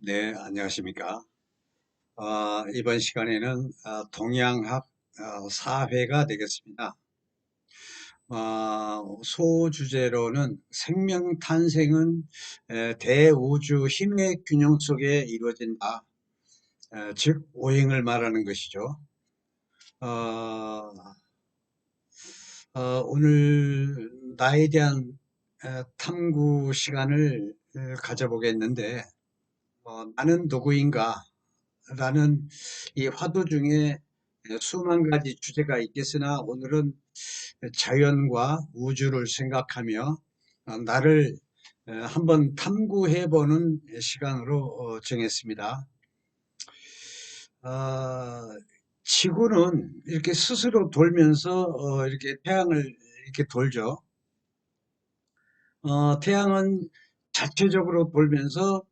네, 안녕하십니까. 이번 시간에는 동양학 4회가 되겠습니다. 소주제로는 생명 탄생은 대우주 힘의 균형 속에 이루어진다. 즉, 오행을 말하는 것이죠. 어, 오늘 나에 대한 탐구 시간을 가져보겠는데, 나는 누구인가? 라는 이 화두 중에 수만 가지 주제가 있겠으나 오늘은 자연과 우주를 생각하며 나를 한번 탐구해보는 시간으로 정했습니다. 어, 지구는 이렇게 스스로 돌면서 이렇게 태양을 이렇게 돌죠. 태양은 자체적으로 돌면서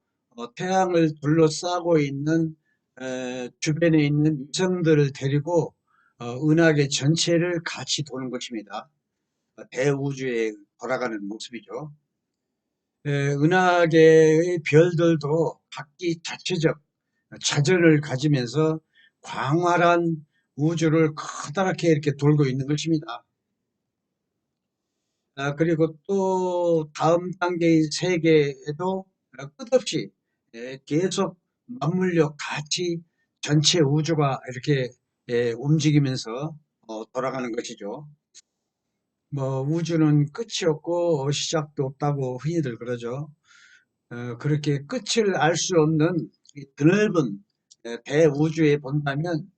태양을 둘러싸고 있는 주변에 있는 위성들을 데리고 은하계 전체를 같이 도는 것입니다. 대우주에 돌아가는 모습이죠. 은하계의 별들도 각기 자체적 자전을 가지면서 광활한 우주를 커다랗게 이렇게 돌고 있는 것입니다. 그리고 또 다음 단계의 세계에도 끝없이 계속 맞물려 같이 전체 우주가 이렇게 움직이면서 돌아가는 것이죠. 뭐 우주는 끝이 없고 시작도 없다고 흔히들 그러죠. 그렇게 끝을 알 수 없는 이 드넓은 대우주에 본다면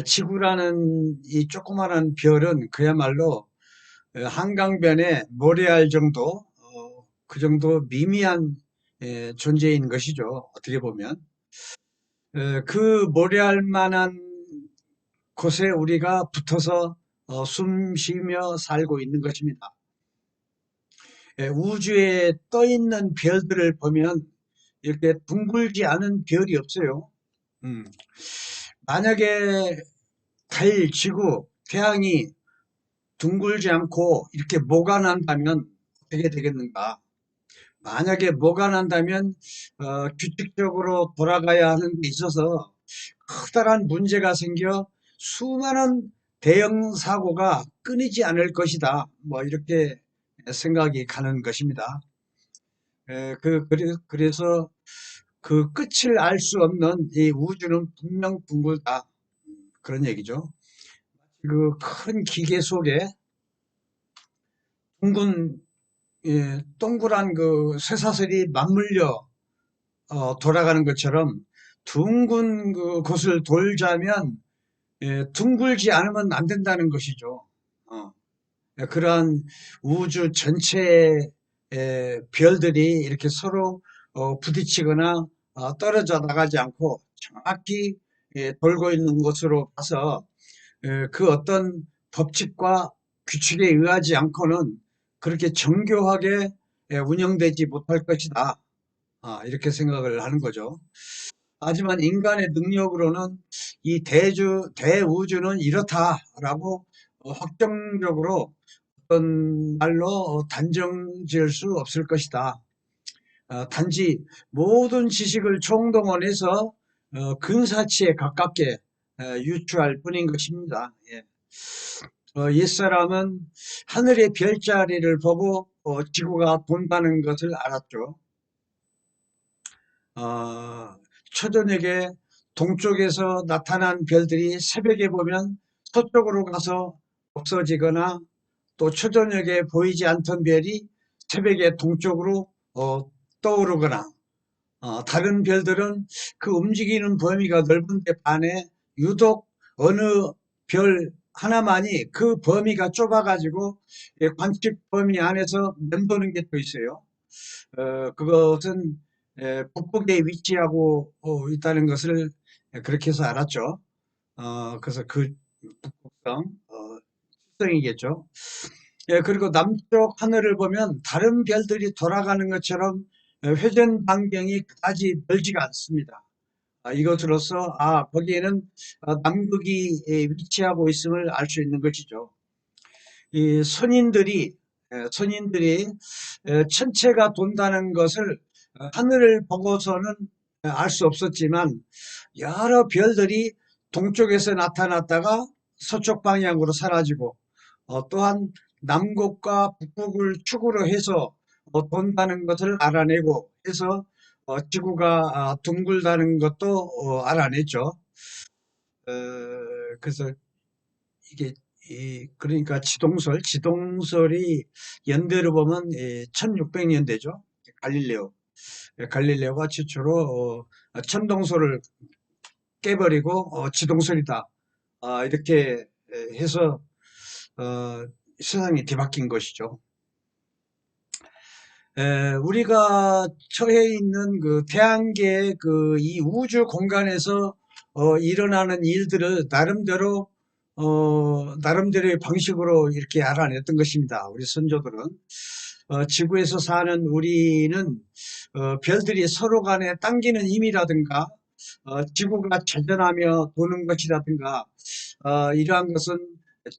지구라는 이 조그마한 별은 그야말로 한강변에 모래알 정도, 그 정도 미미한 존재인 것이죠. 어떻게 보면. 그 모래알만한 곳에 우리가 붙어서 숨 쉬며 살고 있는 것입니다. 우주에 떠 있는 별들을 보면 이렇게 둥글지 않은 별이 없어요. 음. 만약에 달, 지구, 태양이 둥글지 않고 이렇게 뭐가 난다면 어떻게 되겠는가? 만약에 뭐가 난다면 규칙적으로 돌아가야 하는 데 있어서 커다란 문제가 생겨 수많은 대형 사고가 끊이지 않을 것이다. 뭐 이렇게 생각이 가는 것입니다. 그래서 그 끝을 알 수 없는 이 우주는 분명 둥글다. 그런 얘기죠. 그 큰 기계 속에 둥근 동그란 그 쇠사슬이 맞물려 돌아가는 것처럼 둥근 그 곳을 돌자면 둥글지 않으면 안 된다는 것이죠. 어, 그러한 우주 전체의 별들이 이렇게 서로 부딪히거나 떨어져 나가지 않고 정확히 돌고 있는 것으로 봐서 그 어떤 법칙과 규칙에 의하지 않고는 그렇게 정교하게 운영되지 못할 것이다. 이렇게 생각을 하는 거죠. 하지만 인간의 능력으로는 이 대우주는 이렇다라고 확정적으로 어떤 말로 단정 지을 수 없을 것이다. 단지 모든 지식을 총동원해서 근사치에 가깝게 유추할 뿐인 것입니다. 예. 옛사람은 하늘의 별자리를 보고 지구가 돈다는 것을 알았죠. 어, 초저녁에 동쪽에서 나타난 별들이 새벽에 보면 서쪽으로 가서 없어지거나 또 초저녁에 보이지 않던 별이 새벽에 동쪽으로 떠오르거나 다른 별들은 그 움직이는 범위가 넓은데 반해 유독 어느 별 하나만이 그 범위가 좁아가지고 관측 범위 안에서 맴도는 게 또 있어요. 그것은 북극에 위치하고 있다는 것을 그렇게 해서 알았죠. 그래서 그 북극성, 특성이겠죠. 그리고 남쪽 하늘을 보면 다른 별들이 돌아가는 것처럼 회전 반경이 그다지 멀지가 않습니다. 이것으로서 거기에는 남극이 위치하고 있음을 알 수 있는 것이죠. 이 선인들이 천체가 돈다는 것을 하늘을 보고서는 알 수 없었지만 여러 별들이 동쪽에서 나타났다가 서쪽 방향으로 사라지고 또한 남극과 북극을 축으로 해서 돈다는 것을 알아내고 해서 지구가 둥글다는 것도 알아냈죠. 그래서 이게 그러니까 지동설이 연대로 보면 1600년대죠. 갈릴레오가 최초로 천동설을 깨버리고 지동설이다. 이렇게 해서 어, 세상이 뒤바뀐 것이죠. 우리가 처해 있는 그 태양계의 그 이 우주 공간에서 일어나는 일들을 나름대로의 방식으로 이렇게 알아냈던 것입니다. 우리 선조들은 지구에서 사는 우리는 별들이 서로 간에 당기는 힘이라든가 지구가 자전하며 도는 것이라든가 이러한 것은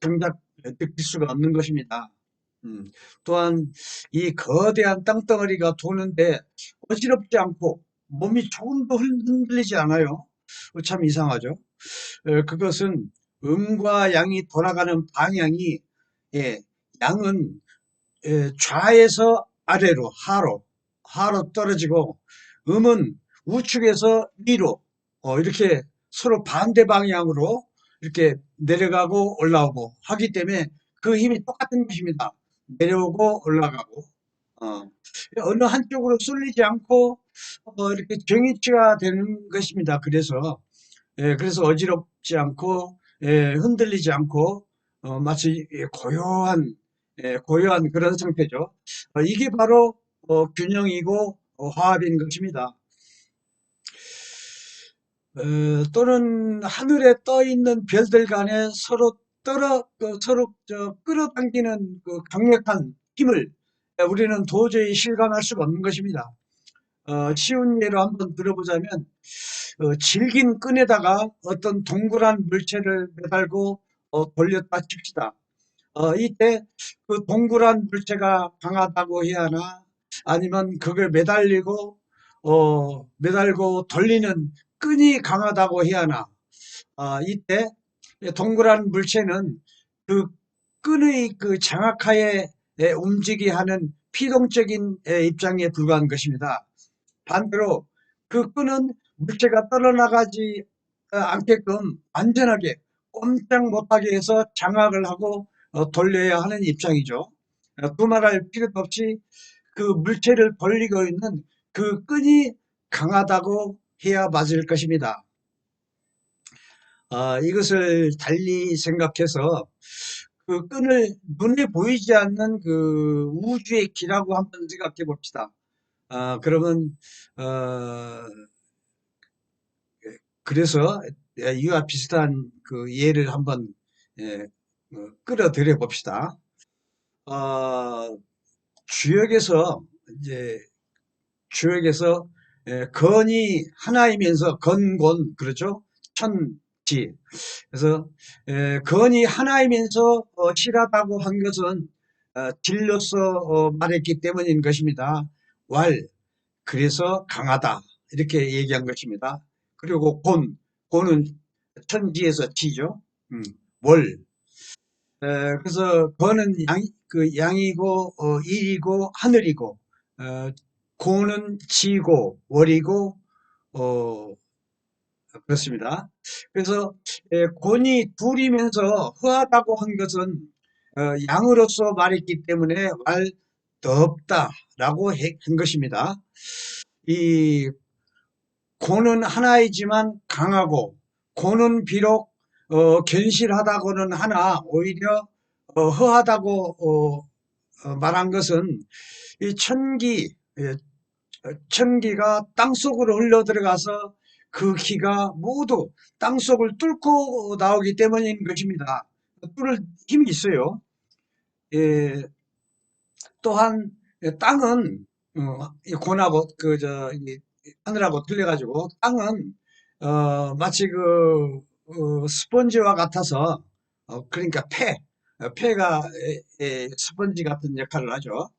정작 느낄 수가 없는 것입니다. 음, 또한 이 거대한 땅덩어리가 도는데 어지럽지 않고 몸이 조금도 흔들리지 않아요. 참 이상하죠. 그것은 음과 양이 돌아가는 방향이 예, 양은 좌에서 아래로 하로 떨어지고 음은 우측에서 위로 이렇게 서로 반대 방향으로 이렇게 내려가고 올라오고 하기 때문에 그 힘이 똑같은 것입니다. 내려오고 올라가고 어, 어느 한쪽으로 쏠리지 않고 이렇게 정위치가 되는 것입니다. 그래서 어지럽지 않고 흔들리지 않고 마치 고요한 그런 상태죠. 이게 바로 균형이고 화합인 것입니다. 또는 하늘에 떠 있는 별들 간에 서로 끌어당기는 그 강력한 힘을 우리는 도저히 실감할 수가 없는 것입니다. 쉬운 예로 한번 들어보자면 질긴 끈에다가 어떤 동그란 물체를 매달고 돌렸다 칩시다. 이때 그 동그란 물체가 강하다고 해야 하나 아니면 그걸 매달고 돌리는 끈이 강하다고 해야 하나 이때 동그란 물체는 그 끈의 그 장악하에 움직이게 하는 피동적인 입장에 불과한 것입니다. 반대로 그 끈은 물체가 떨어나가지 않게끔 안전하게 꼼짝 못하게 해서 장악을 하고 돌려야 하는 입장이죠. 두말할 필요도 없이 그 물체를 벌리고 있는 그 끈이 강하다고 해야 맞을 것입니다. 이것을 달리 생각해서 그 끈을 눈에 보이지 않는 그 우주의 길하고 한번 생각해 봅시다. 그러면 어, 그래서 이와 비슷한 그 예를 한번 예, 끌어들여 봅시다. 어, 주역에서 이제 주역에서 건이 하나이면서 건곤 그렇죠? 천지. 그래서 건이 하나이면서 실하다고 한 것은 질로서 말했기 때문인 것입니다. 왈 그래서 강하다 이렇게 얘기한 것입니다. 그리고 곤은 천지에서 지죠. 음, 월. 그래서 건은 양이고 일이고 하늘이고 고는 지고 월이고 어, 그렇습니다. 그래서 곤이 둘이면서 허하다고 한 것은 양으로서 말했기 때문에 더 없다라고 한 것입니다. 이 고는 하나이지만 강하고 고는 비록 견실하다고는 하나 오히려 허하다고 말한 것은 이 천기가 땅속으로 흘러 들어가서 그 기가 모두 땅속을 뚫고 나오기 때문인 것입니다. 뚫을 힘이 있어요. 예, 또한 땅은 이 고나고 하늘하고 틀려가지고 땅은 마치 스펀지와 같아서 그러니까 폐가 스펀지 같은 역할을 하죠.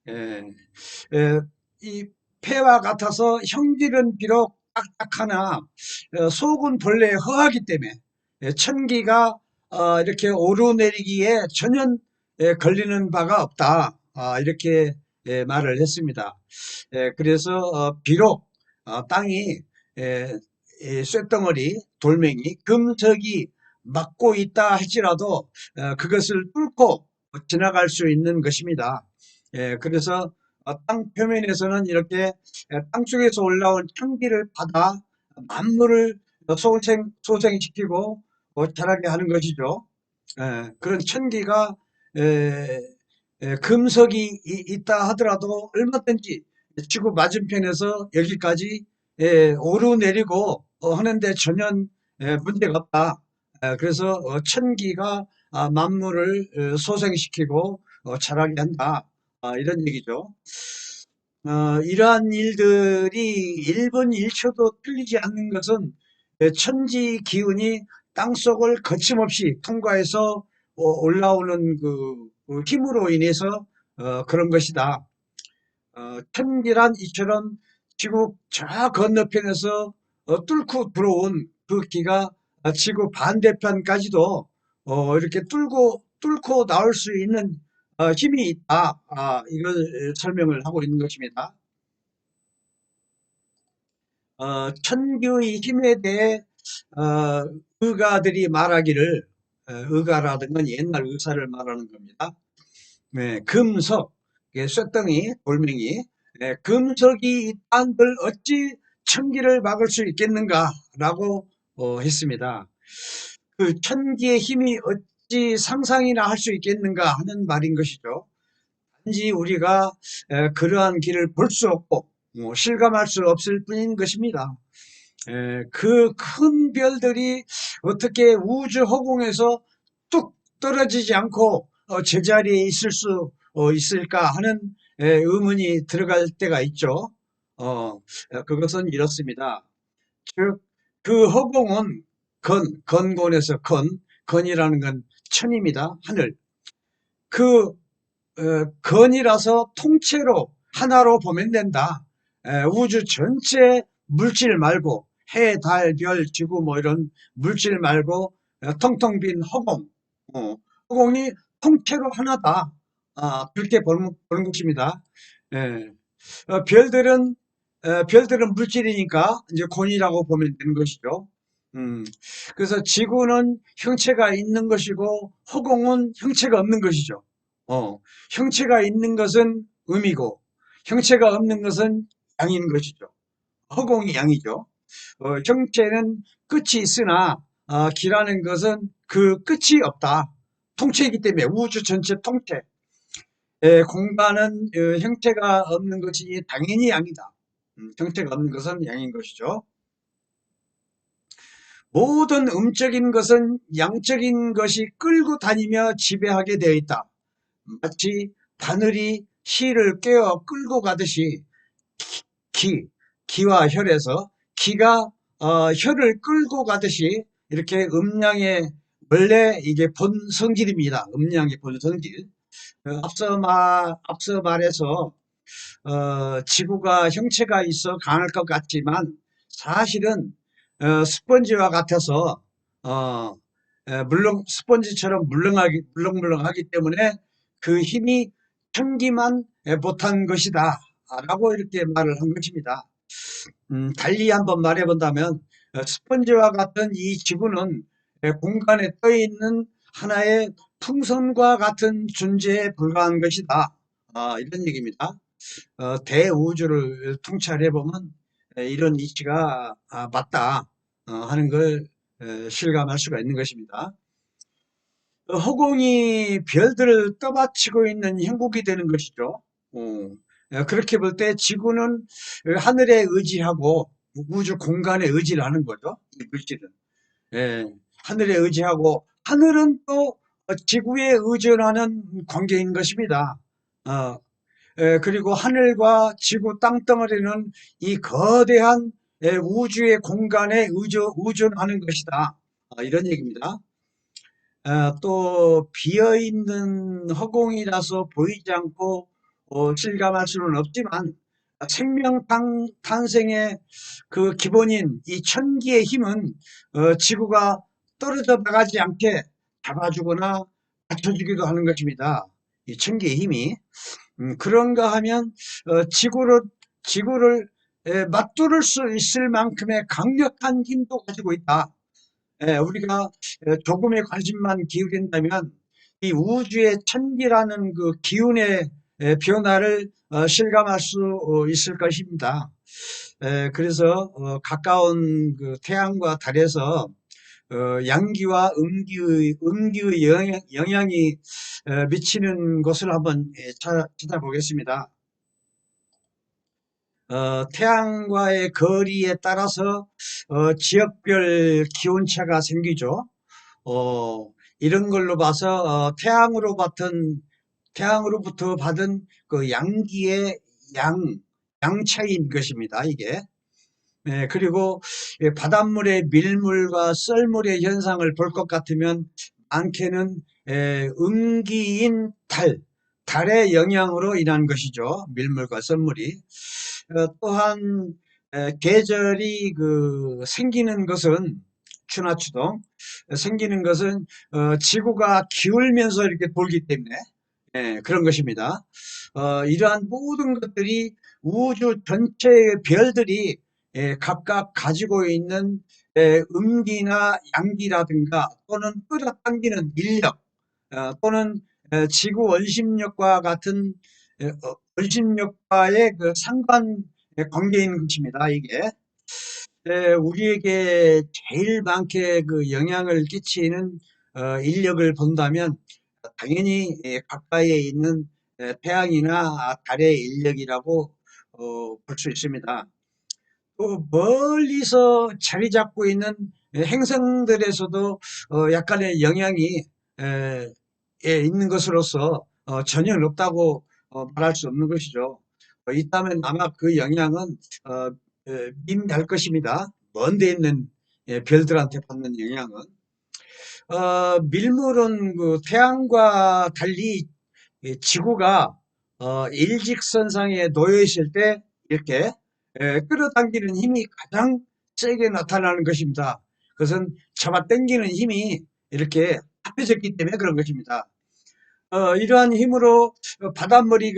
예, 이 폐와 같아서 형질은 비록 딱딱하나 속은 본래 허하기 때문에 천기가 이렇게 오르내리기에 전혀 걸리는 바가 없다. 이렇게 말을 했습니다. 그래서 비록 땅이 쇳덩어리, 돌멩이, 금석이 막고 있다 할지라도 그것을 뚫고 지나갈 수 있는 것입니다. 그래서 땅 표면에서는 이렇게 땅속에서 올라온 천기를 받아 만물을 소생시키고 자라게 하는 것이죠. 그런 천기가 금석이 있다 하더라도 얼마든지 지구 맞은편에서 여기까지 오르내리고 하는데 전혀 문제가 없다. 그래서 천기가 만물을 소생시키고 자라게 한다. 이런 얘기죠. 이러한 일들이 1분 1초도 틀리지 않는 것은 천지 기운이 땅속을 거침없이 통과해서 올라오는 그 힘으로 인해서 그런 것이다. 천기란 이처럼 지구 저 건너편에서 뚫고 들어온 그 기가 지구 반대편까지도 이렇게 뚫고 나올 수 있는 힘이 있다. 이걸 설명을 하고 있는 것입니다. 천규의 힘에 대해 의가들이 말하기를, 의가라는 건 옛날 의사를 말하는 겁니다. 네, 금석, 쇳덩이, 돌멩이, 금석이 있다한들 어찌 천기를 막을 수 있겠는가라고 했습니다. 그 천기의 힘이 어찌 상상이나 할 수 있겠는가 하는 말인 것이죠. 단지 우리가 그러한 길을 볼 수 없고 실감할 수 없을 뿐인 것입니다. 그 큰 별들이 어떻게 우주 허공에서 뚝 떨어지지 않고 제자리에 있을 수 있을까 하는 의문이 들어갈 때가 있죠. 그것은 이렇습니다. 즉, 그 허공은 건곤에서 건이라는 건 천입니다. 하늘. 그 건이라서 통째로 하나로 보면 된다. 우주 전체 물질 말고 해, 달, 별, 지구 뭐 이런 물질 말고 텅텅 빈 허공. 허공이 통째로 하나다. 그렇게 보는 것입니다. 예. 별들은 물질이니까 이제 곤이라고 보면 되는 것이죠. 음, 그래서 지구는 형체가 있는 것이고 허공은 형체가 없는 것이죠. 형체가 있는 것은 음이고 형체가 없는 것은 양인 것이죠. 허공이 양이죠. 형체는 끝이 있으나 기라는 것은 그 끝이 없다. 통체이기 때문에 우주 전체 통체. 공간은 형체가 없는 것이 당연히 양이다. 형체가 없는 것은 양인 것이죠. 모든 음적인 것은 양적인 것이 끌고 다니며 지배하게 되어 있다. 마치 바늘이 실을 꿰어 끌고 가듯이 기와 혈에서 기가 혈을 끌고 가듯이 이렇게 음양의 원래 이게 본 성질입니다. 음양의 본 성질. 앞서 말해서 지구가 형체가 있어 강할 것 같지만 사실은 스펀지와 같아서 물렁 스펀지처럼 물렁물렁하기 때문에 그 힘이 천기만 못한 것이다 라고 이렇게 말을 한 것입니다. 달리 한번 말해 본다면 스펀지와 같은 이 지구는 공간에 떠 있는 하나의 풍선과 같은 존재에 불과한 것이다. 이런 얘기입니다. 대우주를 통찰해 보면 이런 이치가 맞다 하는 걸 실감할 수가 있는 것입니다. 허공이 별들을 떠받치고 있는 형국이 되는 것이죠. 그렇게 볼 때 지구는 하늘에 의지하고 우주 공간에 의지를 하는 거죠. 이 물질은. 하늘에 의지하고 하늘은 또 지구에 의존하는 관계인 것입니다. 그리고 하늘과 지구 땅덩어리는 이 거대한 우주의 공간에 의존하는 것이다. 이런 얘기입니다. 또 비어있는 허공이라서 보이지 않고 실감할 수는 없지만 생명 탄생의 그 기본인 이 천기의 힘은 지구가 떨어져 나가지 않게 잡아주거나 받쳐주기도 하는 것입니다. 이 천기의 힘이. 그런가 하면 지구를 맞두를 수 있을 만큼의 강력한 힘도 가지고 있다. 우리가 조금의 관심만 기울인다면 이 우주의 천기라는 그 기운의 변화를 실감할 수 있을 것입니다. 그래서 가까운 그 태양과 달에서 양기와 음기의 영향이 미치는 것을 한번 찾아보겠습니다. 태양과의 거리에 따라서 지역별 기온차가 생기죠. 이런 걸로 봐서 태양으로부터 받은 그 양기의 양 차이인 것입니다. 이게. 그리고 바닷물의 밀물과 썰물의 현상을 볼 것 같으면 많게는 음기인 달의 영향으로 인한 것이죠. 밀물과 썰물이. 또한 계절이 생기는 것은 추나추동 생기는 것은 지구가 기울면서 이렇게 돌기 때문에 그런 것입니다. 이러한 모든 것들이 우주 전체의 별들이 각각 가지고 있는 음기나 양기라든가 또는 끌어당기는 인력 또는 지구 원심력과 같은 원심력과의 그 상관 관계인 것입니다. 이게 우리에게 제일 많게 그 영향을 끼치는 인력을 본다면 당연히 가까이에 있는 태양이나 달의 인력이라고 볼 수 있습니다. 또 멀리서 자리 잡고 있는 행성들에서도 약간의 영향이 있는 것으로서 전혀 없다고 말할 수 없는 것이죠. 있다면 아마 그 영향은 미미할 것입니다. 먼 데 있는 별들한테 받는 영향은. 밀물은 그 태양과 달리 지구가 일직선상에 놓여 있을 때 이렇게 끌어당기는 힘이 가장 세게 나타나는 것입니다. 그것은 잡아당기는 힘이 이렇게 합해졌기 때문에 그런 것입니다. 이러한 힘으로 바닷물이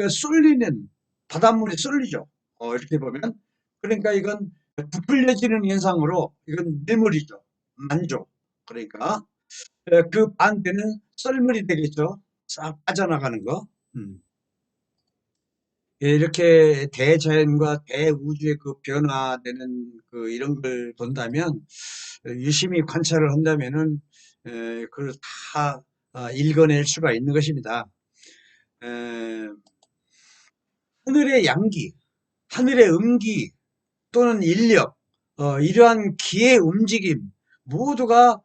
쏠리죠. 이렇게 보면. 그러니까 이건 부풀려지는 현상으로 이건 밀물이죠. 만조. 그러니까 그 반대는 썰물이 되겠죠. 싹 빠져나가는 거. 음. 이렇게 대자연과 대우주의 그 변화되는 그 이런 걸 본다면 유심히 관찰을 한다면은 그걸 다 읽어낼 수가 있는 것입니다. 에, 하늘의 양기, 하늘의 음기 또는 인력, 이러한 기의 움직임 모두가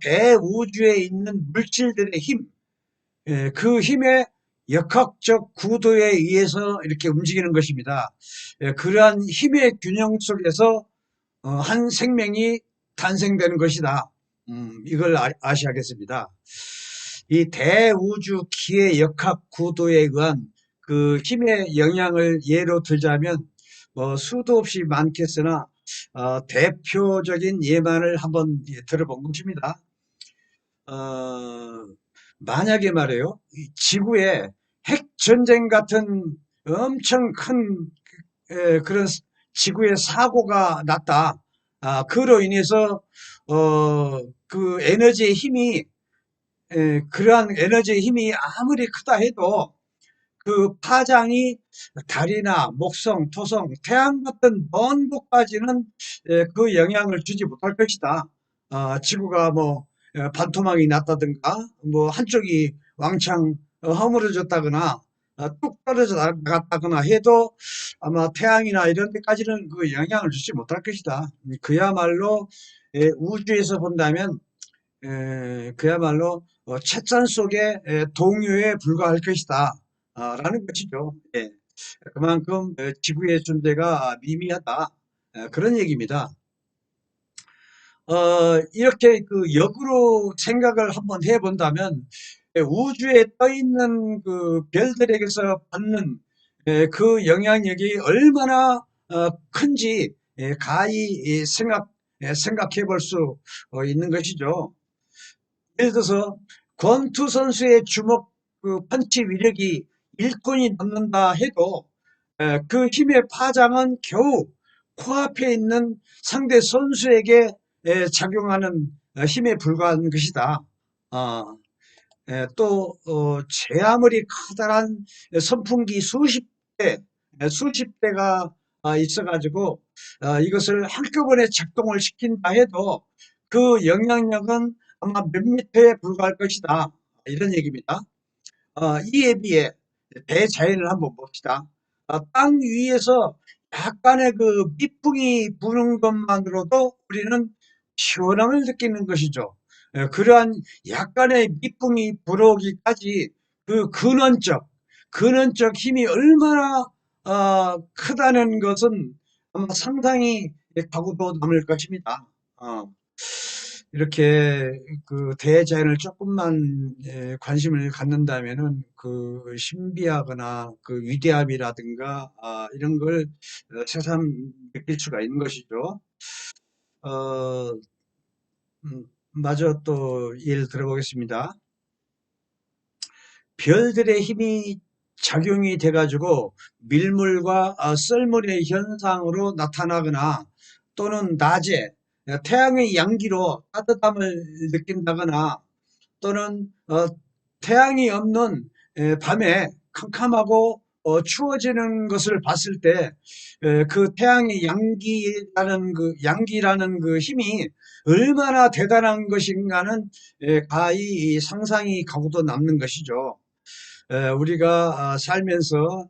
대우주에 있는 물질들의 힘, 그 힘의 역학적 구도에 의해서 이렇게 움직이는 것입니다. 그러한 힘의 균형 속에서 한 생명이 탄생되는 것이다. 이걸 아셔야겠습니다. 이 대우주 기의 역학 구도에 의한 그 힘의 영향을 예로 들자면 수도 없이 많겠으나 대표적인 예만을 한번 들어본 것입니다. 어, 만약에 말이에요, 이 지구에 핵전쟁 같은 엄청 큰 그런 지구의 사고가 났다. 그로 인해서 그 에너지의 힘이 그러한 에너지의 힘이 아무리 크다 해도 그 파장이 달이나 목성, 토성, 태양 같은 먼 곳까지는 그 영향을 주지 못할 것이다. 지구가 뭐 반토막이 났다든가 뭐 한쪽이 왕창 허물어졌다거나 뚝 떨어져 나갔다거나 해도 아마 태양이나 이런 데까지는 그 영향을 주지 못할 것이다. 그야말로 우주에서 본다면 그야말로 찻잔 속의 동요에 불과할 것이다. 라는 것이죠. 예. 그만큼 지구의 존재가 미미하다. 그런 얘기입니다. 이렇게 그 역으로 생각을 한번 해본다면 우주에 떠 있는 그 별들에게서 받는 그 영향력이 얼마나 큰지 가히 생각해 볼 수 있는 것이죠. 예를 들어서 권투 선수의 주먹 그 펀치 위력이 일꾼이 넘는다 해도 그 힘의 파장은 겨우 코앞에 있는 상대 선수에게 작용하는 힘에 불과한 것이다. 어, 또 제 아무리 커다란 선풍기 수십 대가 있어가지고 이것을 한꺼번에 작동을 시킨다 해도 그 영향력은 아마 몇 미터에 불과할 것이다. 이런 얘기입니다. 이에 비해 대자연을 한번 봅시다. 땅 위에서 약간의 그 밑붕이 부는 것만으로도 우리는 시원함을 느끼는 것이죠. 그러한 약간의 밑붕이 불어오기까지 그 근원적 힘이 얼마나 크다는 것은 아마 상당히 각오도 남을 것입니다. 이렇게 그 대자연을 조금만 관심을 갖는다면은 그 신비하거나 그 위대함이라든가 이런 걸 새삼 느낄 수가 있는 것이죠. 어, 마저 또 예를 들어보겠습니다. 별들의 힘이 작용이 돼가지고 밀물과 썰물의 현상으로 나타나거나 또는 낮에 태양의 양기로 따뜻함을 느낀다거나 또는 태양이 없는 밤에 캄캄하고 추워지는 것을 봤을 때 그 태양의 양기라는 그 힘이 얼마나 대단한 것인가는 가히 상상이 가고도 남는 것이죠. 우리가 살면서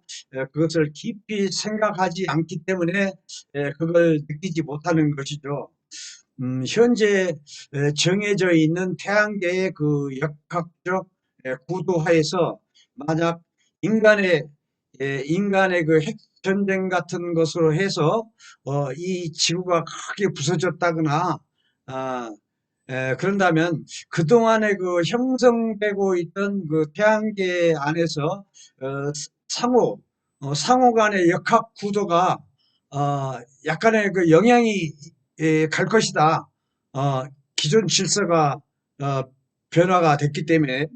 그것을 깊이 생각하지 않기 때문에 그걸 느끼지 못하는 것이죠. 현재 정해져 있는 태양계의 그 역학적 구도하에서 만약 인간의 인간의 그 핵전쟁 같은 것으로 해서 이 지구가 크게 부서졌다거나 아, 그런다면 그동안에 그 형성되고 있던 그 태양계 안에서 상호 상호 간의 역학 구도가 약간의 그 영향이 갈 것이다. 어, 기존 질서가 어, 변화가 됐기 때문에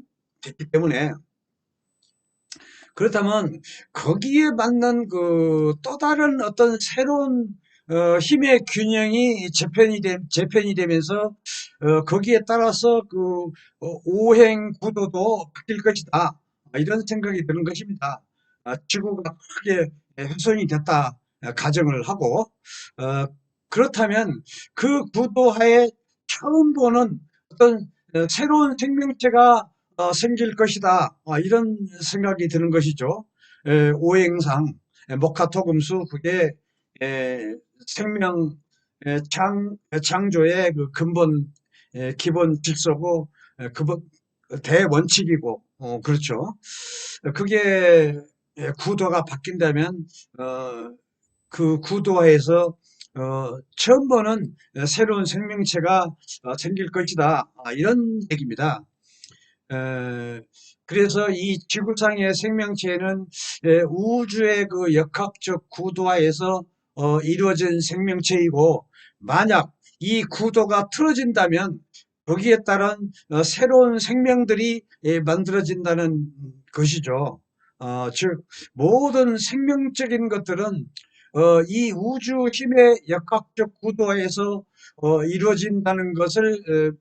그렇다면 거기에 맞는 그 또 다른 어떤 새로운 힘의 균형이 재편이 되면서 거기에 따라서 그 오행 구도도 바뀔 것이다. 이런 생각이 드는 것입니다. 지구가 크게 훼손이 됐다 가정을 하고 그렇다면 그 구도하에 처음 보는 어떤 새로운 생명체가 생길 것이다. 이런 생각이 드는 것이죠. 오행상 목화토금수 그게 생명 창조의 그 근본 기본 질서고 그본 대원칙이고 그렇죠. 그게 구도가 바뀐다면 그 구도에서 처음 보는 새로운 생명체가 생길 것이다. 이런 얘기입니다. 그래서 이 지구상의 생명체는 우주의 그 역학적 구도화에서 이루어진 생명체이고 만약 이 구도가 틀어진다면 거기에 따른 새로운 생명들이 만들어진다는 것이죠. 즉 모든 생명적인 것들은 이 우주 힘의 역학적 구도에서 이루어진다는 것을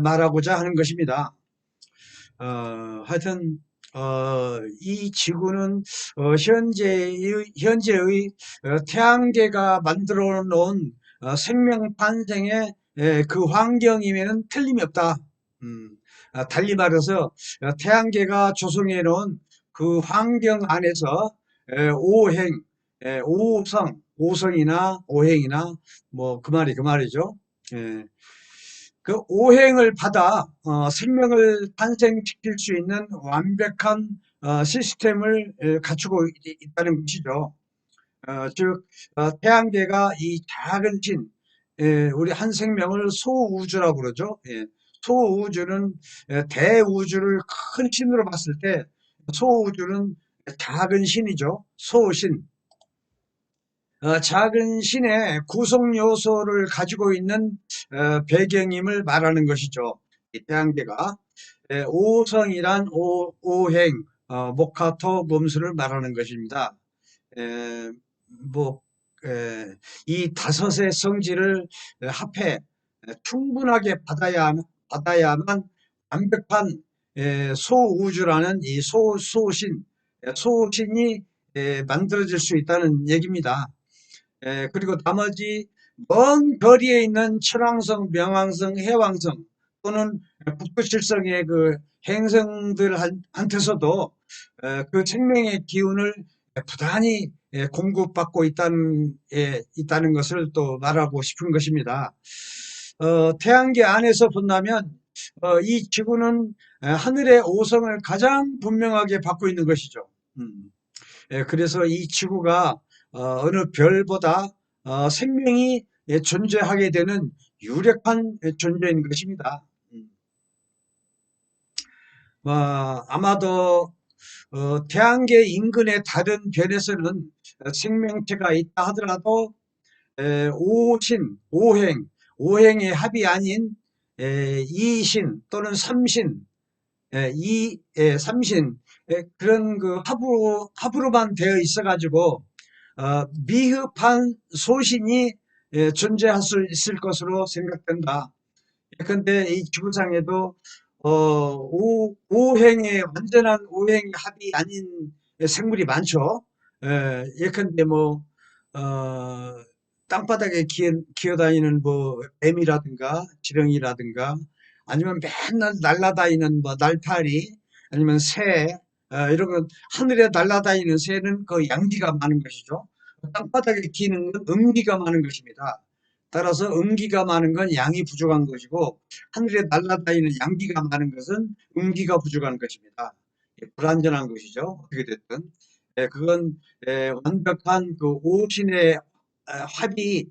말하고자 하는 것입니다. 하여튼 이 지구는 현재의 태양계가 만들어 놓은 생명 탄생의 그 환경이면은 틀림이 없다. 음, 달리 말해서 태양계가 조성해 놓은 그 환경 안에서 오행, 오성이나 오행이나 뭐 그 말이 그 말이죠. 예. 그 오행을 받아 생명을 탄생시킬 수 있는 완벽한 시스템을 갖추고 있다는 것이죠. 즉 태양계가 이 작은 진 우리 한 생명을 소우주라고 그러죠. 예, 소우주는 대우주를 큰 신으로 봤을 때 소우주는 작은 신이죠. 소신. 작은 신의 구성 요소를 가지고 있는 배경임을 말하는 것이죠. 이 태양계가 오성이란 오행, 목화토 금수를 말하는 것입니다. 에, 뭐, 이 다섯의 성질을 합해 충분하게 받아야만 완벽한 소우주라는 이 소신이 만들어질 수 있다는 얘기입니다. 그리고 나머지 먼 거리에 있는 천왕성, 명왕성, 해왕성 또는 북두칠성의 그 행성들한테서도 그 생명의 기운을 부단히 공급받고 있다는 것을 또 말하고 싶은 것입니다. 태양계 안에서 본다면 이 지구는 하늘의 오성을 가장 분명하게 받고 있는 것이죠. 그래서 이 지구가 어느 별보다 생명이 존재하게 되는 유력한 존재인 것입니다. 아마도 태양계 인근의 다른 별에서는 생명체가 있다 하더라도 오행의 합이 아닌 이신 또는 삼신, 삼신 그런 그 합으로만 되어 있어가지고 미흡한 소신이 존재할 수 있을 것으로 생각된다. 근데 이 지구상에도 오행의 완전한 오행의 합이 아닌 생물이 많죠. 예컨대 뭐 땅바닥에 기어다니는 뭐 뱀이라든가 지렁이라든가 아니면 맨날 날아다니는 뭐 날파리 아니면 새 이런 건 하늘에 날아다니는 새는 그 양기가 많은 것이죠. 땅바닥에 기는 건 음기가 많은 것입니다. 따라서 음기가 많은 건 양이 부족한 것이고 하늘에 날아다니는 양기가 많은 것은 음기가 부족한 것입니다. 불완전한 것이죠. 어떻게 됐든. 그건 완벽한 그 오신의 합이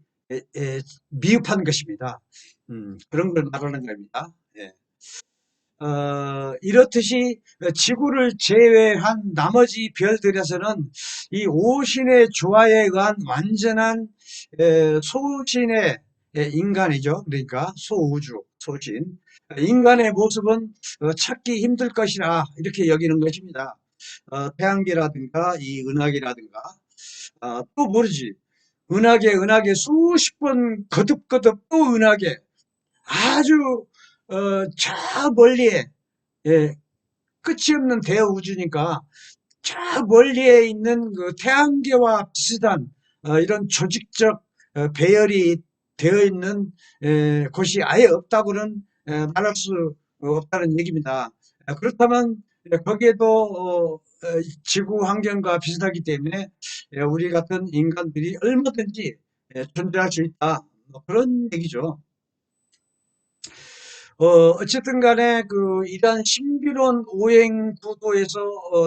미흡한 것입니다. 그런 걸 말하는 겁니다. 예. 이렇듯이 지구를 제외한 나머지 별들에서는 이 오신의 조화에 의한 완전한 소신의 인간이죠. 그러니까 소우주, 소신. 인간의 모습은 찾기 힘들 것이라 이렇게 여기는 것입니다. 태양계라든가 이 은하계라든가 또 모르지. 은하계 수십 번 거듭 또 은하계 아주 저 멀리에 예, 끝이 없는 대우주니까 저 멀리에 있는 그 태양계와 비슷한 이런 조직적 배열이 되어 있는 곳이 아예 없다고는 말할 수 없다는 얘기입니다. 그렇다면 거기에도 지구 환경과 비슷하기 때문에 우리 같은 인간들이 얼마든지 존재할 수 있다. 뭐 그런 얘기죠. 어쨌든 간에 그 이러한 신비로운 오행 구도에서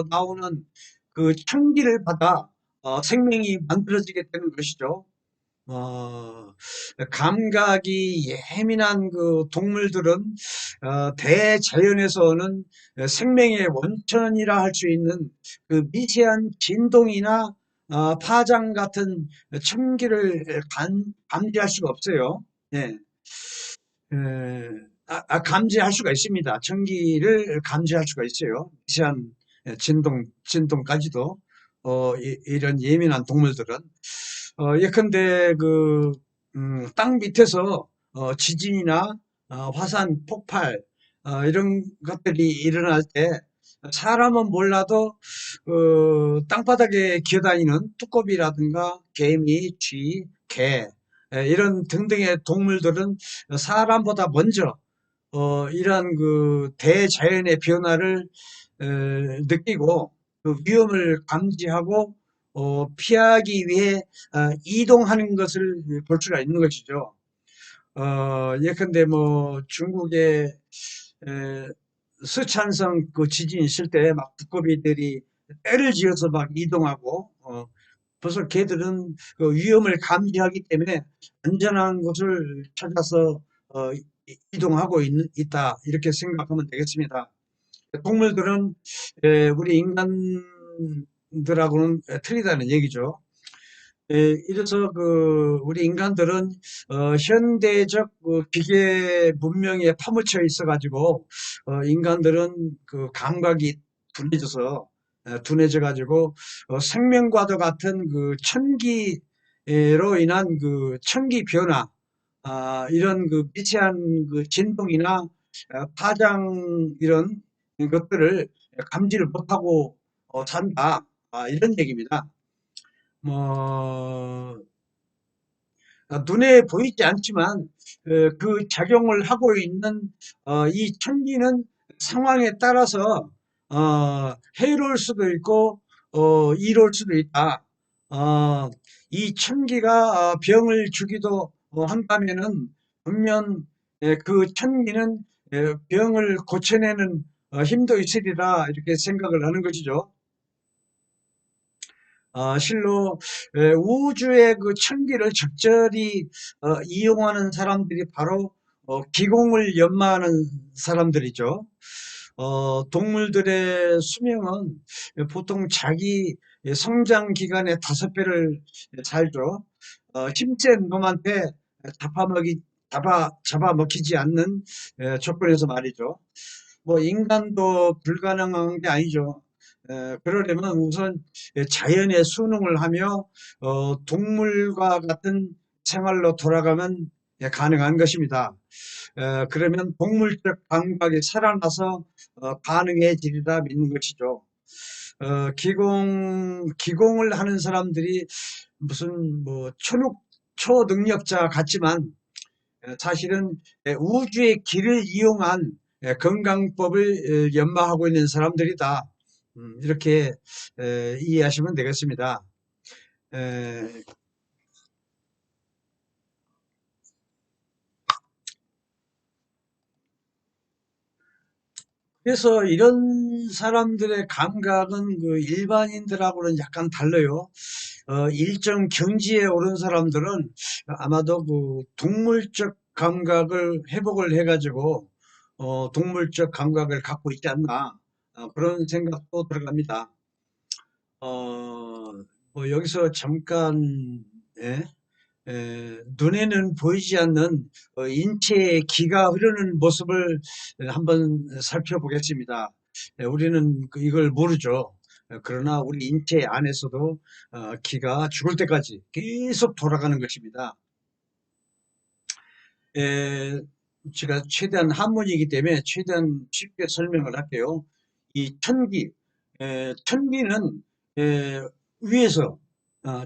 나오는 그 chan기를 받아 생명이 만들어지게 되는 것이죠. 어, 감각이 예민한 그 동물들은 대자연에서는 생명의 원천이라 할 수 있는 그 미세한 진동이나 파장 같은 청기를 감지할 수가 없어요. 예. 에, 감지할 수가 있습니다. 전기를 감지할 수가 있어요. 미세한 진동까지도 이런 예민한 동물들은 예컨대 땅 밑에서 지진이나 화산 폭발 이런 것들이 일어날 때 사람은 몰라도 땅바닥에 기어다니는 뚜꺼비라든가 개미, 쥐, 개 이런 등등의 동물들은 사람보다 먼저 이러한 그 대자연의 변화를 느끼고 그 위험을 감지하고 피하기 위해 이동하는 것을 볼 수가 있는 것이죠. 예컨대 뭐 중국의 에, 서찬성 그 지진 있을 때 막 두꺼비들이 떼를 지어서 막 이동하고 벌써 걔들은 그 위험을 감지하기 때문에 안전한 곳을 찾아서 이동하고 있다 이렇게 생각하면 되겠습니다. 동물들은 우리 인간과 인간들하고는 틀리다는 얘기죠. 이래서 우리 인간들은 현대적 기계 문명에 파묻혀 있어 가지고 인간들은 감각이 둔해져 가지고 생명과도 같은 천기로 인한 천기 변화, 이런 미세한 진동이나 파장, 이런 것들을 감지를 못하고 산다, 이런 얘기입니다. 뭐 눈에 보이지 않지만 그 작용을 하고 있는 이 천기는 상황에 따라서 해로울 수도 있고 이로울 수도 있다. 어, 이 천기가 병을 주기도 한다면은 분명 그 천기는 병을 고쳐내는 힘도 있으리라, 이렇게 생각을 하는 것이죠. 실로 우주의 천기를 적절히 이용하는 사람들이 바로 기공을 연마하는 사람들이죠. 동물들의 수명은 보통 자기 성장 기간의 5배를 살죠. 힘센 놈한테 잡아먹히지 않는 조건에서 말이죠. 뭐 인간도 불가능한 게 아니죠. 그러려면 우선 자연의 순응을 하며 동물과 같은 생활로 돌아가면 가능한 것입니다. 그러면 동물적 감각이 살아나서 가능해지리라 믿는 것이죠. 기공을 하는 사람들이 무슨 뭐 초능력자 같지만 사실은 우주의 길을 이용한 건강법을 연마하고 있는 사람들이다. 이렇게 이해하시면 되겠습니다. 그래서 이런 사람들의 감각은 일반인들하고는 약간 달라요. 일정 경지에 오른 사람들은 아마도 동물적 감각을 회복을 해가지고 동물적 감각을 갖고 있지 않나, 그런 생각도 들어갑니다. 뭐 여기서 잠깐, 예? 눈에는 보이지 않는 인체의 기가 흐르는 모습을 한번 살펴보겠습니다. 우리는 이걸 모르죠. 그러나 우리 인체 안에서도 기가 죽을 때까지 계속 돌아가는 것입니다. 에, 제가 최대한 한문이기 때문에 최대한 쉽게 설명을 할게요. 이 천기는 위에서,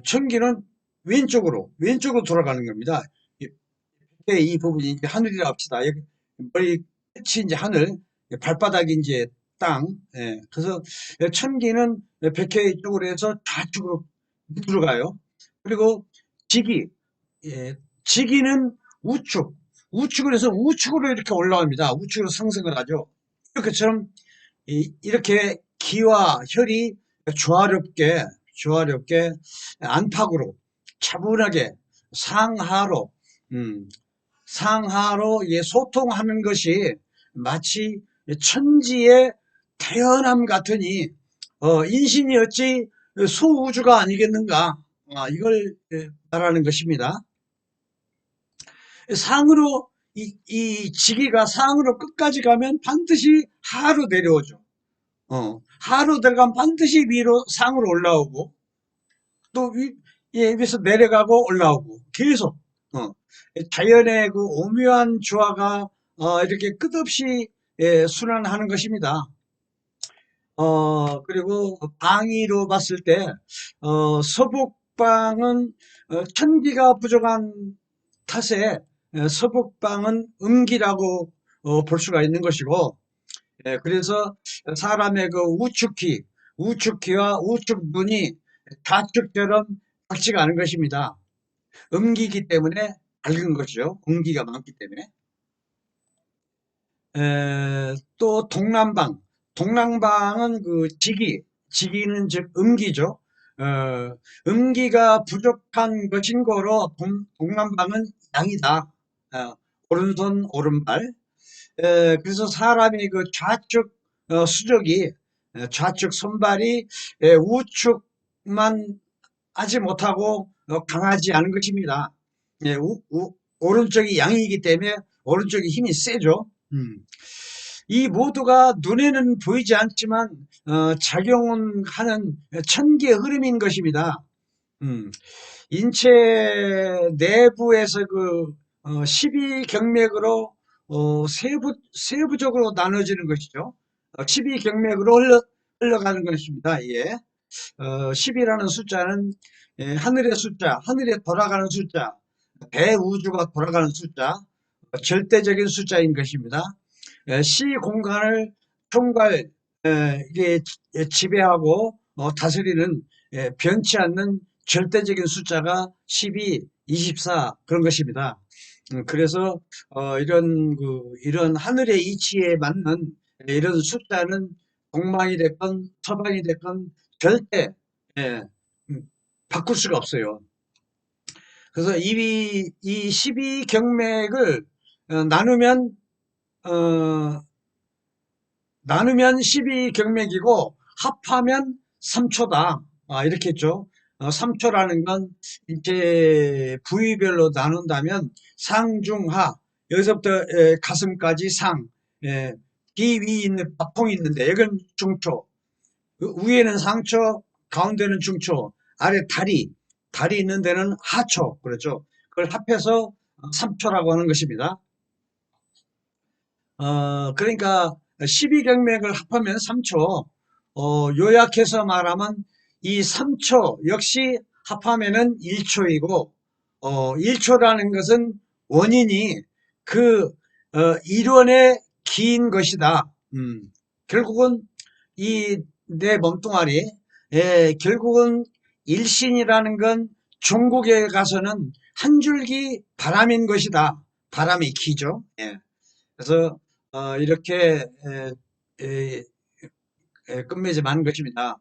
천기는 왼쪽으로 돌아가는 겁니다. 이 부분이 이제 하늘이라 합시다. 여기 머리 끝이 이제 하늘, 발바닥이 이제 땅. 그래서 천기는 백회 쪽으로 해서 좌측으로 밑으로 가요. 그리고 지기, 지기는 우측으로 해서 우측으로 이렇게 올라갑니다. 우측으로 상승을 하죠. 이렇게처럼 이렇게 기와 혈이 조화롭게 안팎으로 차분하게 상하로, 음, 상하로 소통하는 것이 마치 천지의 태어남 같으니 인신이 어찌 소우주가 아니겠는가, 이걸 말하는 것입니다. 상으로 이 지기가 상으로 끝까지 가면 반드시 하로 내려오죠. 하로 들어가면 반드시 위로 상으로 올라오고 또 위에서 내려가고 올라오고 계속 자연의 오묘한 조화가 이렇게 끝없이 순환하는 것입니다. 그리고 방위로 봤을 때 서북방은 천기가 부족한 탓에 서북방은 음기라고 볼 수가 있는 것이고, 그래서 사람의 우측키와 우측 눈이 좌측처럼 같지가 않은 것입니다. 음기이기 때문에 밝은 것이죠. 음기가 많기 때문에. 또 동남방은 지기는 즉 음기죠. 음기가 부족한 것인 거로 동남방은 양이다. 오른손 오른발. 그래서 사람이 좌측 수족이 좌측 손발이 우측만 하지 못하고 강하지 않은 것입니다. 예, 오른쪽이 양이기 때문에 오른쪽이 힘이 세죠. 이 모두가 눈에는 보이지 않지만 작용은 하는 천기의 흐름인 것입니다. 인체 내부에서 그 12경맥으로 세부적으로 나눠지는 것이죠. 12경맥으로 흘러가는 것입니다. 예. 10이라는 숫자는 하늘의 숫자, 하늘에 돌아가는 숫자, 대우주가 돌아가는 숫자, 절대적인 숫자인 것입니다. 시 공간을 총괄 이게 지배하고 다스리는 변치 않는 절대적인 숫자가 12, 24 그런 것입니다. 그래서 이런 하늘의 이치에 맞는 이런 숫자는 동방이 됐건 서방이 됐건 절대 예, 바꿀 수가 없어요. 그래서 이 12경맥을 나누면 어, 12경맥이고 합하면 3초다. 이렇게 했죠. 3초라는 건 이제 부위별로 나눈다면 상중하 여기서부터 가슴까지 상, 기 위 있는 바통이 있는데 여기는 중초, 그 위에는 상초, 가운데는 중초, 아래 다리 있는 데는 하초, 그렇죠. 그걸 합해서 3초라고 하는 것입니다. 그러니까 12경맥을 합하면 3초. 요약해서 말하면 이 3초 역시 합하면은 1초이고, 1초라는 것은 원인이 그 일원의 기인 것이다. 결국은 이 내 몸뚱아리, 결국은 일신이라는 건 종국에 가서는 한 줄기 바람인 것이다. 바람이 기죠. 예. 그래서 이렇게 끝맺음하는 것입니다.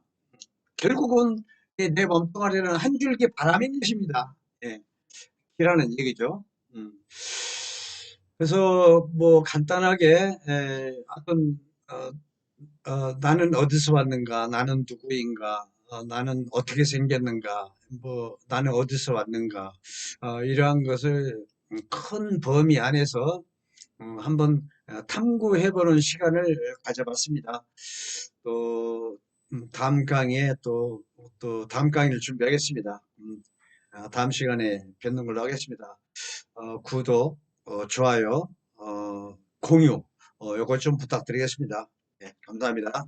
결국은 내 몸뚱아리는 한 줄기 바람인 것입니다. 예, 이라는 얘기죠. 그래서 뭐 간단하게 어떤 나는 어디서 왔는가, 나는 누구인가, 나는 어떻게 생겼는가, 뭐 나는 어디서 왔는가, 이러한 것을 큰 범위 안에서 한번 탐구해보는 시간을 가져봤습니다. 또 다음 강의에 또 다음 강의를 준비하겠습니다. 다음 시간에 뵙는 걸로 하겠습니다. 구독, 좋아요, 공유, 요걸 좀 부탁드리겠습니다. 네, 감사합니다.